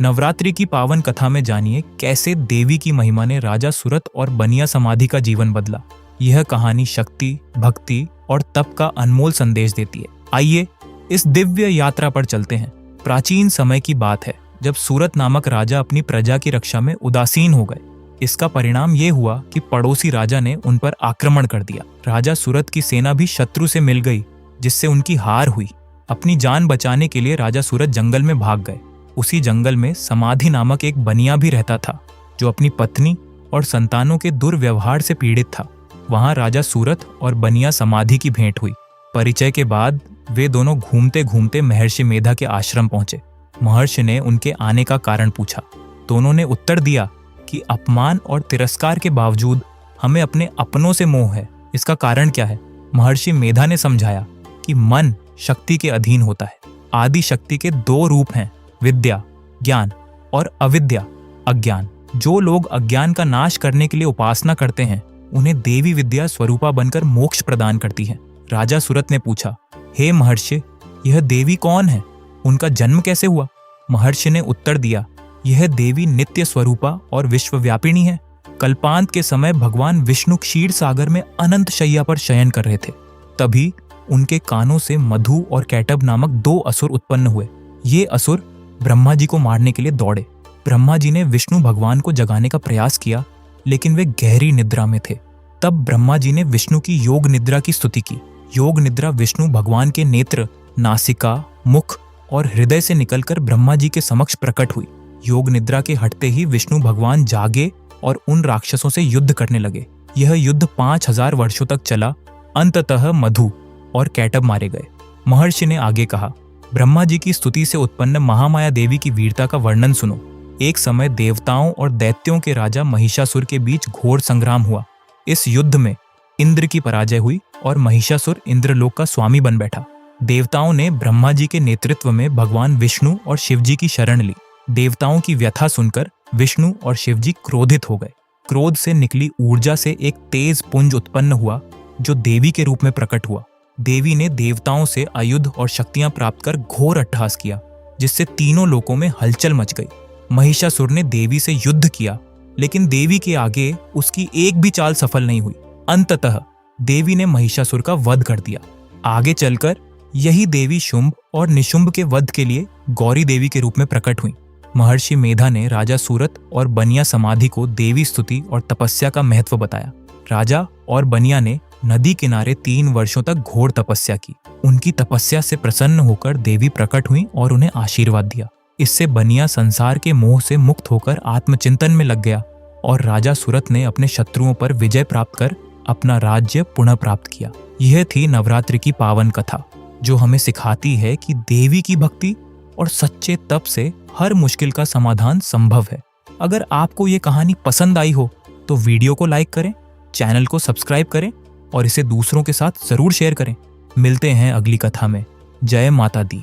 नवरात्रि की पावन कथा में जानिए कैसे देवी की महिमा ने राजा सूरत और बनिया समाधि का जीवन बदला। यह कहानी शक्ति, भक्ति और तप का अनमोल संदेश देती है। आइए इस दिव्य यात्रा पर चलते हैं। प्राचीन समय की बात है जब सूरत नामक राजा अपनी प्रजा की रक्षा में उदासीन हो गए। इसका परिणाम ये हुआ कि पड़ोसी राजा ने उन पर आक्रमण कर दिया। राजा सूरत की सेना भी शत्रु से मिल गई, जिससे उनकी हार हुई। अपनी जान बचाने के लिए राजा सूरत जंगल में भाग गए। उसी जंगल में समाधि नामक एक बनिया भी रहता था, जो अपनी पत्नी और संतानों के दुर्व्यवहार से पीड़ित था। वहां राजा सूरत और बनिया समाधि की भेंट हुई। परिचय के बाद वे दोनों घूमते घूमते महर्षि मेधा के आश्रम पहुंचे। महर्षि ने उनके आने का कारण पूछा। दोनों ने उत्तर दिया कि अपमान और तिरस्कार के बावजूद हमें अपने अपनों से मोह है। इसका कारण क्या है? महर्षि मेधा ने समझाया कि मन शक्ति के अधीन होता है। आदि शक्ति के दो रूप हैं, विद्या ज्ञान और अविद्या अज्ञान। जो लोग अज्ञान का नाश करने के लिए उपासना करते हैं, उन्हें देवी विद्या स्वरूपा बनकर मोक्ष प्रदान करती है। राजा सूरत ने पूछा, हे महर्षि, यह देवी कौन है? उनका जन्म कैसे हुआ? महर्षि ने उत्तर दिया, यह देवी नित्य स्वरूपा और विश्वव्यापिनी है। कल्पांत के समय भगवान विष्णु क्षीर सागर में अनंत शैया पर शयन कर रहे थे। तभी उनके कानों से मधु और कैटब नामक दो असुर उत्पन्न हुए। ये असुर ब्रह्मा जी को मारने के लिए दौड़े। ब्रह्मा जी ने विष्णु भगवान को जगाने का प्रयास किया, लेकिन वे गहरी निद्रा में थे। तब ब्रह्मा जी ने विष्णु की योग निद्रा की स्तुति की। योग निद्रा विष्णु भगवान के नेत्र, नासिका, मुख और हृदय से निकलकर ब्रह्मा जी के समक्ष प्रकट हुई। योग निद्रा के हटते ही विष्णु भगवान जागे और उन राक्षसों से युद्ध करने लगे। यह युद्ध 5000 वर्षों तक चला। अंततः मधु और कैटब मारे गए। महर्षि ने आगे कहा, ब्रह्मा जी की स्तुति से उत्पन्न महामाया देवी की वीरता का वर्णन सुनो। एक समय देवताओं और दैत्यों के राजा महिषासुर के बीच घोर संग्राम हुआ। इस युद्ध में इंद्र की पराजय हुई और महिषासुर इंद्रलोक का स्वामी बन बैठा। देवताओं ने ब्रह्मा जी के नेतृत्व में भगवान विष्णु और शिव जी की शरण ली। देवताओं की व्यथा सुनकर विष्णु और शिव जी क्रोधित हो गए। क्रोध से निकली ऊर्जा से एक तेज पुंज उत्पन्न हुआ, जो देवी के रूप में प्रकट हुआ। देवी ने देवताओं से आयुध और शक्तियां प्राप्त कर घोर अट्टहास किया, जिससे तीनों लोकों में हलचल मच गई। महिषासुर ने देवी से युद्ध किया, लेकिन देवी के आगे उसकी एक भी चाल सफल नहीं हुई। अंततः देवी ने महिषासुर का वध कर दिया। आगे चलकर यही देवी शुंभ और निशुंभ के वध के लिए गौरी देवी के रूप में प्रकट हुई। महर्षि मेधा ने राजा सूरत और बनिया समाधि को देवी स्तुति और तपस्या का महत्व बताया। राजा और बनिया ने नदी किनारे 3 वर्षों तक घोर तपस्या की। उनकी तपस्या से प्रसन्न होकर देवी प्रकट हुई और उन्हें आशीर्वाद दिया। इससे बनिया संसार के मोह से मुक्त होकर आत्मचिंतन में लग गया और राजा सूरत ने अपने शत्रुओं पर विजय प्राप्त कर अपना राज्य पुनः प्राप्त किया। यह थी नवरात्रि की पावन कथा, जो हमें सिखाती है कि देवी की भक्ति और सच्चे तप से हर मुश्किल का समाधान संभव है। अगर आपको ये कहानी पसंद आई हो तो वीडियो को लाइक करें, चैनल को सब्सक्राइब करें और इसे दूसरों के साथ जरूर शेयर करें। मिलते हैं अगली कथा में। जय माता दी।